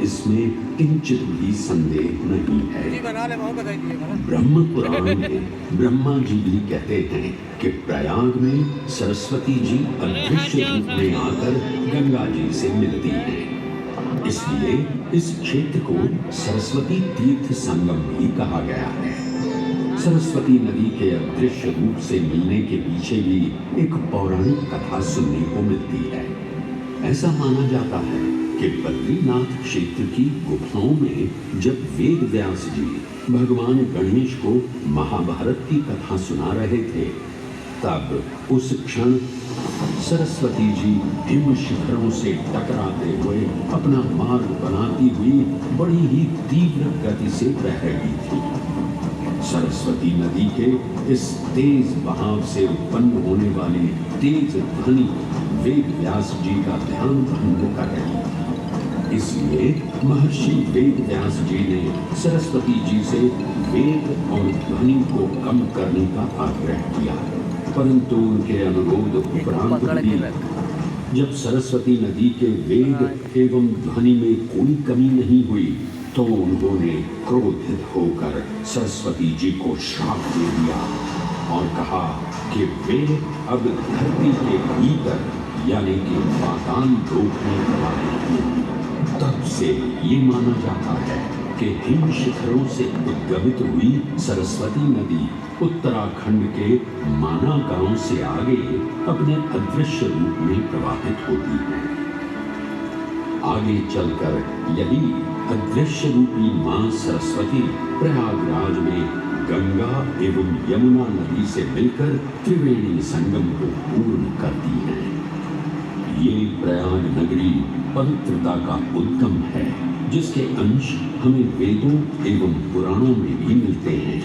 इसमें किंचित भी संदेह नहीं है। ब्रह्म पुराण में ब्रह्मा जी भी कहते हैं कि प्रयाग में सरस्वती जी अदृश्य रूप में आकर गंगा जी से मिलती हैं। इसलिए इस क्षेत्र को सरस्वती तीर्थ संगम भी कहा गया है। सरस्वती नदी के अदृश्य रूप से मिलने के पीछे भी एक पौराणिक कथा सुनने को मिलती है। ऐसा माना जाता है कि बद्रीनाथ क्षेत्र की गुफाओं में जब वेद व्यास जी भगवान गणेश को महाभारत की कथा सुना रहे थे, तब उस क्षण सरस्वती जी हिम शिखरों से टकराते हुए अपना मार्ग बनाती हुई बड़ी ही तीव्र गति से बह रही थी। सरस्वती नदी के इस तेज बहाव से उत्पन्न होने वाली तेज ध्वनि वेद व्यास जी का ध्यान भंग कर रही थी। इसलिए महर्षि वेद व्यास जी ने सरस्वती जी से वेग और ध्वनि को कम करने का आग्रह किया, परंतु उनके अनुरोध उपरांत भी जब सरस्वती नदी के वेग एवं ध्वनि में कोई कमी नहीं हुई, तो उन्होंने क्रोधित होकर सरस्वती जी को श्राप दे दिया और कहा कि वे अब धरती के भीतर यानी कि पाताल लोक में वाले हैं। तब से ये माना जाता है कि हिम शिखरों से उद्गमित हुई सरस्वती नदी उत्तराखंड के माना गांव से आगे अपने अदृश्य रूप में प्रवाहित होती है। आगे चलकर यही अदृश्य रूपी मां सरस्वती प्रयागराज में गंगा एवं यमुना नदी से मिलकर त्रिवेणी संगम को पूर्ण करती है। ये प्रयाग नगरी पवित्रता का उद्गम है, जिसके अंश हमें वेदों एवं पुराणों में भी मिलते हैं,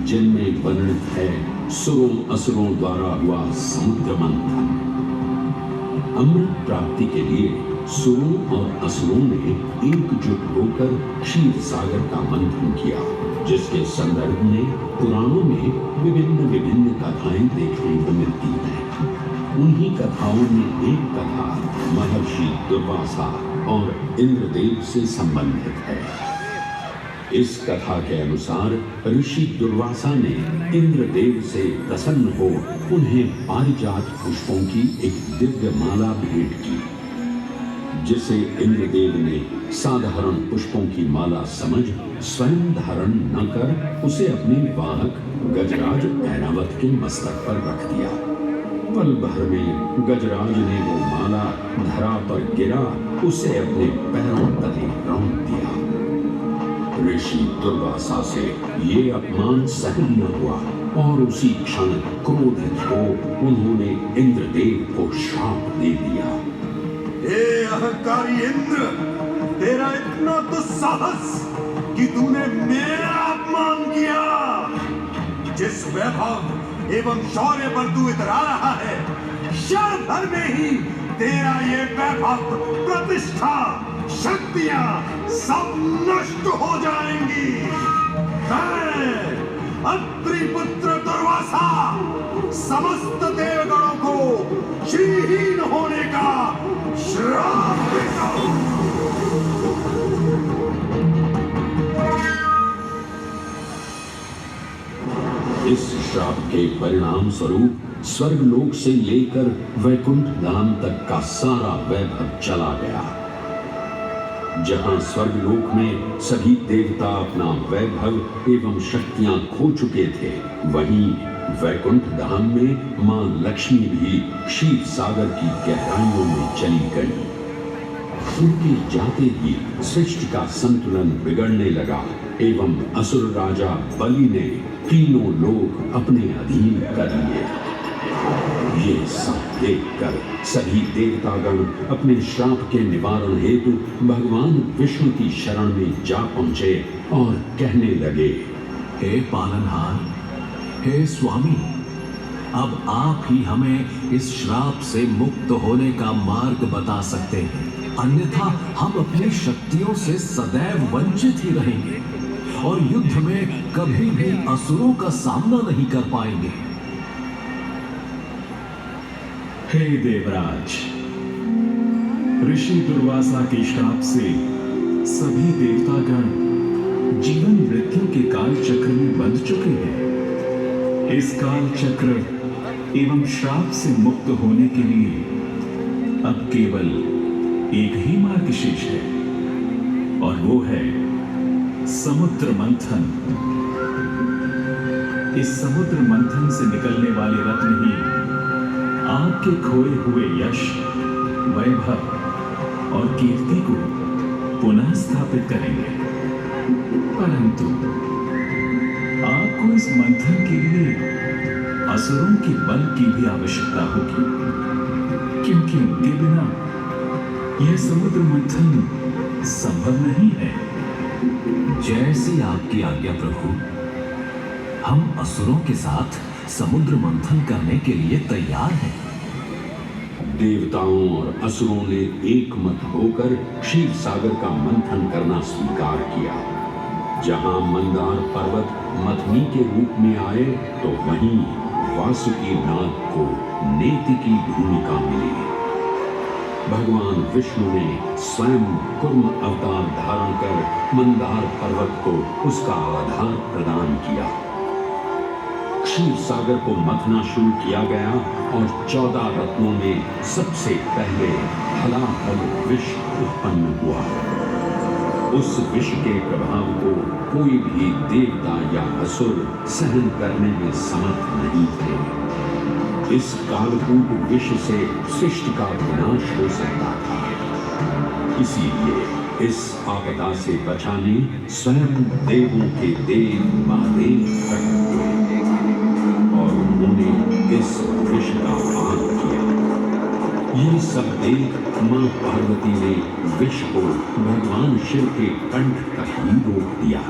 जिनमें वर्णित है सुरों असुरों द्वारा हुआ समुद्र मंथन। अमृत प्राप्ति के लिए सुरों और असुरों ने एकजुट होकर क्षीर सागर का मंथन किया, जिसके संदर्भ में पुराणों में विभिन्न कथाएं देखने को मिलती हैं। उन्हीं कथाओं में एक कथा महर्षि दुर्वासा और इंद्रदेव से संबंधित है। इस कथा के अनुसार ऋषि दुर्वासा ने इंद्रदेव से प्रसन्न हो उन्हें पारिजात पुष्पों की एक दिव्य माला भेंट की, जिसे इंद्रदेव ने साधारण पुष्पों की माला समझ स्वयं धारण न कर उसे अपने वाहक गजराज ऐरावत के मस्तक पर रख दिया। पल भर में गजराज ने वो माला धरा पर गिरा उसे अपने पैरों तले रौंद दिया। ऋषि दुर्वासा से ये अपमान सहन न हुआ और उसी क्षण क्रोधित हो उन्होंने इंद्रदेव को श्राप दे दिया। ए अहंकारी इंद्र, तेरा इतना दुस्साहस कि तूने मेरा अपमान किया। जिस वैभव एवं शौर्य पर तू इतरा रहा है, क्षण भर में ही तेरा ये वैभव, प्रतिष्ठा, शक्तियां सब नष्ट हो जाएंगी। मैं अत्रि पुत्र दुर्वासा समस्त देवगणों को श्रीहीन होने का श्राप देता हूं। इस श्राप के परिणाम स्वरूप स्वर्गलोक से लेकर वैकुंठ धाम तक का सारा वैभव चला गया। जहां स्वर्गलोक में सभी देवता अपना वैभव एवं शक्तियां खो चुके थे, वहीं वैकुंठ धाम में मां लक्ष्मी भी क्षीर सागर की गहराइयों में चली गई। उनके जाते ही सृष्टि का संतुलन बिगड़ने लगा एवं असुर राजा बलि ने तीनों लोक अपने अधीन कर लिए। ये सब देखकर सभी देवतागण अपने श्राप के निवारण हेतु भगवान विष्णु की शरण में जा पहुंचे और कहने लगे, हे पालनहार, हे स्वामी, अब आप ही हमें इस श्राप से मुक्त होने का मार्ग बता सकते हैं, अन्यथा हम अपनी शक्तियों से सदैव वंचित ही रहेंगे और युद्ध में कभी भी असुरों का सामना नहीं कर पाएंगे। हे देवराज, ऋषि दुर्वासा के श्राप से सभी देवतागण जीवन मृत्यु के काल चक्र में बंध चुके हैं। इस काल चक्र एवं श्राप से मुक्त होने के लिए अब केवल एक ही मार्ग शेष है, और वो है समुद्र मंथन। इस समुद्र मंथन से निकलने वाले रत्न ही आपके खोए हुए यश, वैभव और कीर्ति को पुनः स्थापित करेंगे। परंतु आपको इस मंथन के लिए असुरों के बल की भी आवश्यकता होगी, क्योंकि उनके बिना यह समुद्र मंथन संभव नहीं है। जैसी आपकी आज्ञा प्रभु। हम असुरों के साथ समुद्र मंथन करने के लिए तैयार हैं। देवताओं और असुरों ने एक मत होकर क्षीर सागर का मंथन करना स्वीकार किया। जहां मंदार पर्वत मथनी के रूप में आए तो वहीं वासुकी नाग को नेति की भूमिका मिली। भगवान विष्णु ने स्वयं कुर्म अवतार धारण कर मंदार पर्वत को उसका आधार प्रदान किया। क्षीर सागर को मथना शुरू किया गया और 14 रत्नों में सबसे पहले हलाहल विष उत्पन्न हुआ। उस विष के प्रभाव को कोई भी देवता या असुर सहन करने में समर्थ नहीं थे। इस कालकूट विष से सृष्टि का विनाश हो सकता था। इसीलिए इस आपदा से बचाने स्वयं देवों के देव महादेव प्रकट हुए और उन्होंने इस विष का पान किया। ये सब देख मां पार्वती ने विष को भगवान शिव के कंठ तक ही रोक दिया।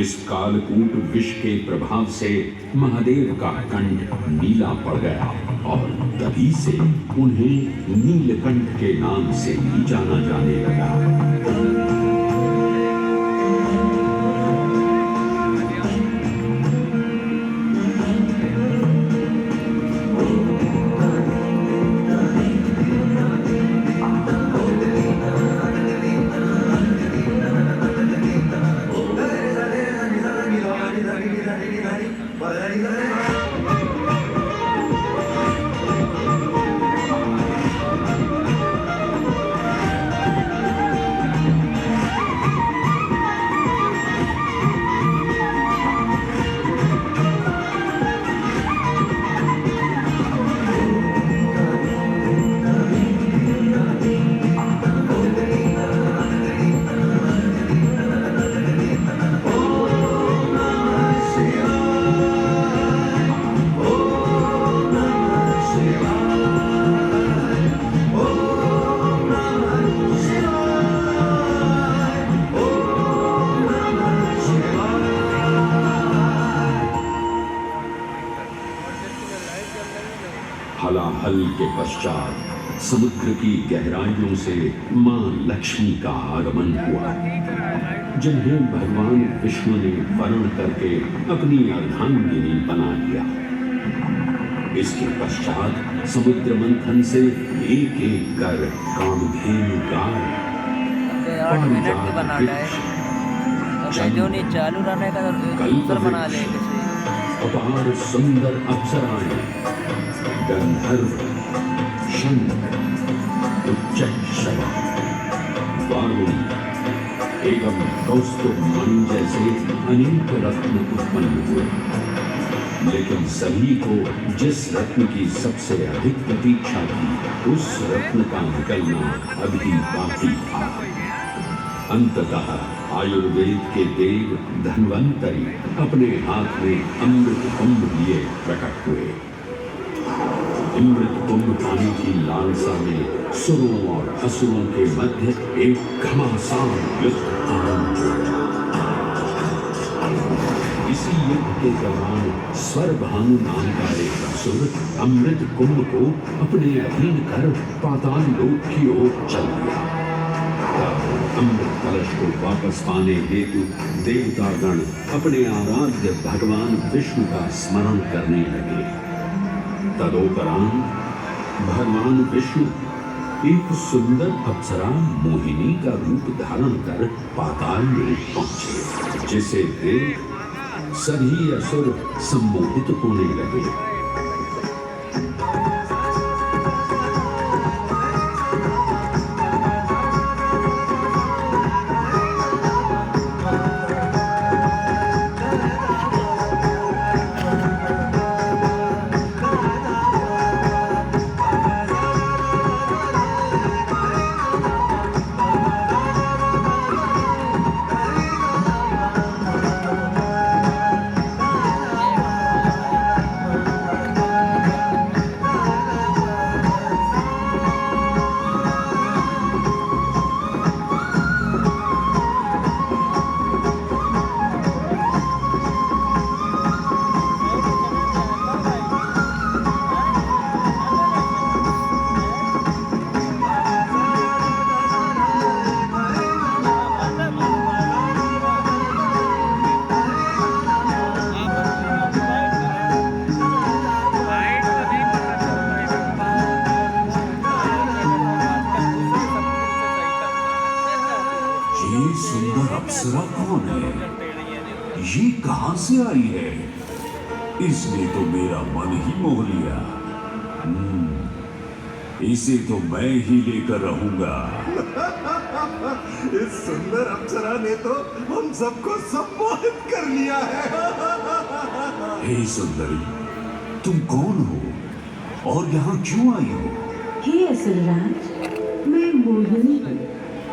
इस कालकूट विष के प्रभाव से महादेव का कंठ नीला पड़ गया और तभी से उन्हें नीलकंठ के नाम से भी जाना जाने लगा। हलाहल के पश्चात समुद्र की गहराइयों से मां लक्ष्मी का आगमन हुआ, जिन्हें भगवान विष्णु ने वर्ण करके अपनी अर्धांगिनी बना लिया। इसके पश्चात समुद्र मंथन से एक एक कर कामधेनु गाय, पारिजात वृक्ष, जो चालू रहने का कल्प बना ले अपार सुंदर अप्सराएं, गंधर्व, शंख, उच्चैःश्रवा, वारुणी एवं कौस्तुभमणि जैसे अनेक रत्न उत्पन्न हुए। लेकिन सभी को जिस रत्न की सबसे अधिक प्रतीक्षा थी, उस रत्न का निकलना अभी बाकी था। अंततः आयुर्वेद के देव धन्वंतरी अपने हाथ में अमृत कुंभ लिए प्रकट हुए। अमृत कुंभ पाने की लालसा में सुरों और असुरों के मध्य एक घमासान युद्ध आरंभ हुआ। इसी युद्ध के दौरान स्वरभानु नाम का एक असुर अमृत कुंभ को अपने अधीन कर पाताल लोक की ओर चल दिया। अमृत कलश को वापस पाने हेतु देवतागण अपने आराध्य भगवान विष्णु का स्मरण करने लगे। तदोपरांत भगवान विष्णु एक सुंदर अप्सरा मोहिनी का रूप धारण कर पाताल में पहुंचे, जिसे देख सभी असुर सम्मोहित होने लगे। अप्सरा कौन है? ये कहां से आई है? इसने तो मेरा मन ही मोह लिया। इसे तो मैं ही लेकर रहूंगा। इस सुंदर अप्सरा ने तो हम सबको सम्मोहित कर लिया है। हे सुंदरी, तुम कौन हो और यहाँ क्यों आई हो? हे असुरराज, मैं मोहिनी हूँ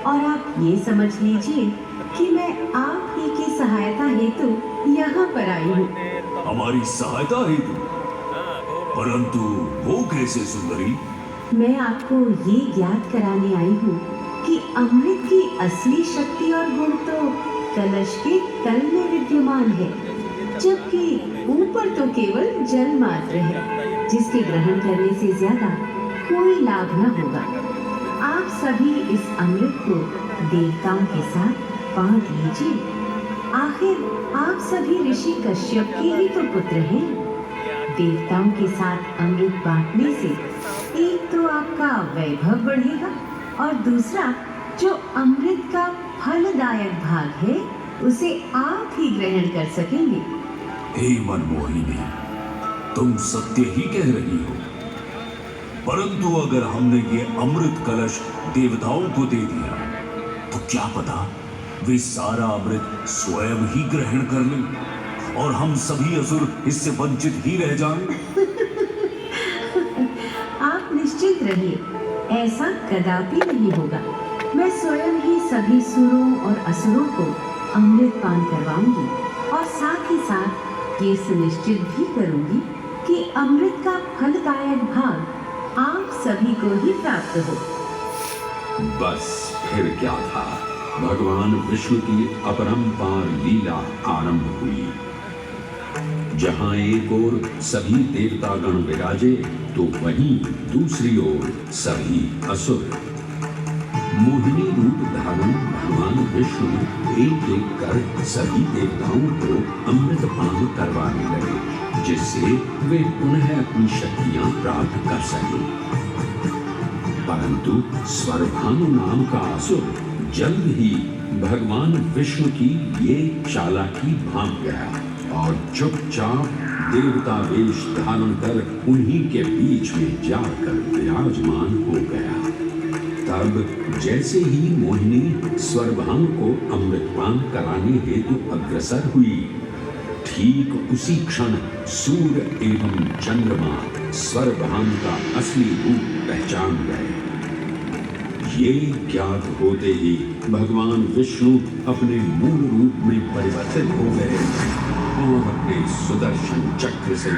और आप ये समझ लीजिए कि मैं आप ही की सहायता हेतु यहाँ पर आई हूँ। हमारी सहायता हेतु? परंतु वो कैसे सुंदरी? मैं आपको ये ज्ञात कराने आई हूँ कि अमृत की असली शक्ति और गुण तो कलश के तल में विद्यमान है, जबकि ऊपर तो केवल जल मात्र है, जिसके ग्रहण करने से ज्यादा कोई लाभ न होगा। आप सभी इस अमृत को देवताओं के साथ बांट लीजिए। आखिर आप सभी ऋषि कश्यप के ही तो पुत्र हैं। देवताओं के साथ अमृत बांटने से एक तो आपका वैभव बढ़ेगा और दूसरा जो अमृत का फलदायक भाग है उसे आप ही ग्रहण कर सकेंगे। हे मनमोहिनी, तुम सत्य ही कह रही हो, परंतु अगर हमने ये अमृत कलश देवताओं को दे दिया तो क्या पता वे सारा अमृत स्वयं ही ग्रहण कर लें और हम सभी असुर इससे वंचित ही रह जाएं। आप निश्चिंत रहिए, ऐसा कदापि नहीं होगा। मैं स्वयं ही सभी सुरों और असुरों को अमृत पान करवाऊंगी और साथ ही साथ ये सुनिश्चित भी करूंगी कि अमृत का फलदायक भाग आप सभी को ही प्राप्त हो। बस फिर क्या था, भगवान विष्णु की अपरंपार लीला आरंभ हुई। जहां एक ओर सभी देवतागण विराजे तो वहीं दूसरी ओर सभी असुर। मोहिनी रूप धारण भगवान विष्णु एक एक कर सभी देवताओं को अमृत पान करवाने लगे, जिससे वे पुनः अपनी शक्तियां प्राप्त कर सके। परंतु स्वरभानु नाम का असुर जल्द ही भगवान विष्णु की ये चालाकी भांप गया और चुपचाप देवता वेश धारण कर उन्हीं के बीच में जाकर विराजमान हो गया। तब जैसे ही मोहिनी स्वरभानु को अमृतपान कराने हेतु अग्रसर हुई, ठीक उसी क्षण सूर्य एवं चंद्रमा स्वरभानु का असली रूप पहचान गए। ये ज्ञात होते ही भगवान विष्णु अपने मूल रूप में परिवर्तित हो गए और अपने सुदर्शन चक्र से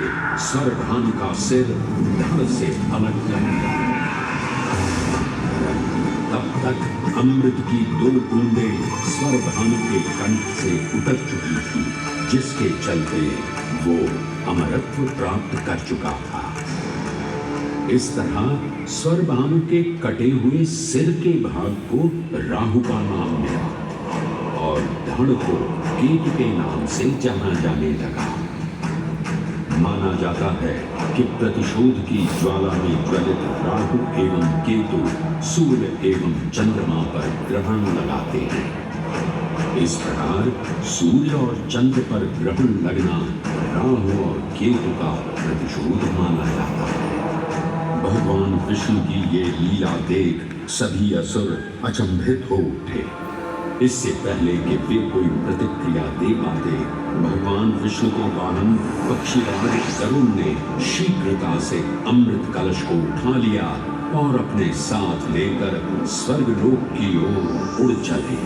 स्वरभानु का सिर धड़ से अलग करने लगे। तब तक अमृत की 2 बूंदें स्वरभानु के कंठ से उतर चुकी थी, जिसके चलते वो अमरत्व प्राप्त कर चुका था। इस तरह स्वरभानु के कटे हुए सिर के भाग को राहु का नाम मिला और धड़ को केतु के नाम से जाना जाने लगा। माना जाता है कि प्रतिशोध की ज्वाला में ज्वलित राहु एवं केतु सूर्य एवं चंद्रमा पर ग्रहण लगाते हैं। इस प्रकार सूर्य और चंद्र पर ग्रहण लगना राहु और केतु का प्रतिशोध माना जाता है। भगवान विष्णु की ये लीला देख सभी असुर अचंभित हो उठे। इससे पहले कि वे कोई प्रतिक्रिया दे पाते, भगवान विष्णु के वाहन पक्षीराज गरुड़ ने शीघ्रता से अमृत कलश को उठा लिया और अपने साथ लेकर स्वर्गलोक की ओर उड़ चले।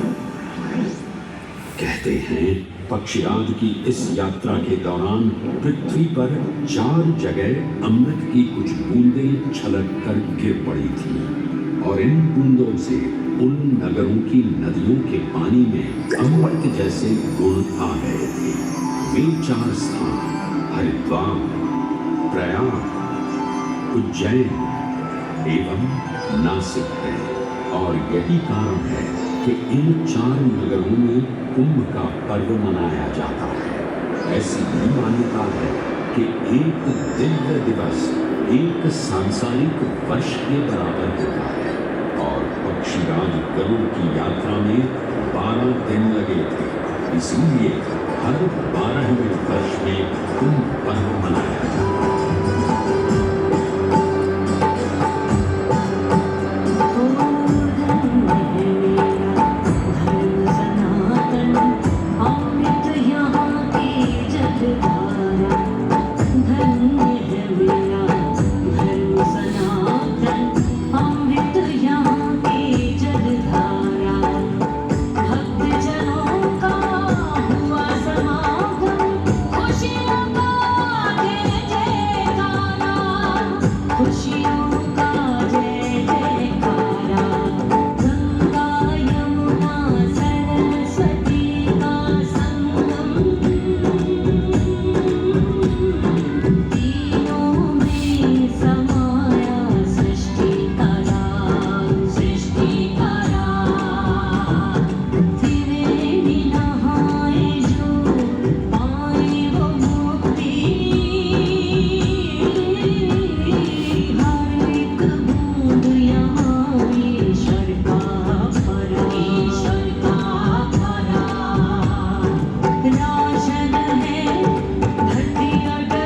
कहते हैं पक्षीराज की इस यात्रा के दौरान पृथ्वी पर 4 जगह अमृत की कुछ बूंदें छलक कर गिर पड़ी थी और इन बूंदों से उन नगरों की नदियों के पानी में अमृत जैसे गुण आ गए थे। वे 4 स्थान हरिद्वार, प्रयाग, उज्जैन एवं नासिक है और यही कारण है कि इन 4 नगरों में कुंभ का पर्व मनाया जाता है। ऐसी भी मान्यता है कि एक दिव्य दिवस एक सांसारिक वर्ष के बराबर होता है और पक्षीराज गरुड़ की यात्रा में 12 दिन लगे थे। इसीलिए हर 12वें वर्ष में कुंभ पर्व मनाया जाता है।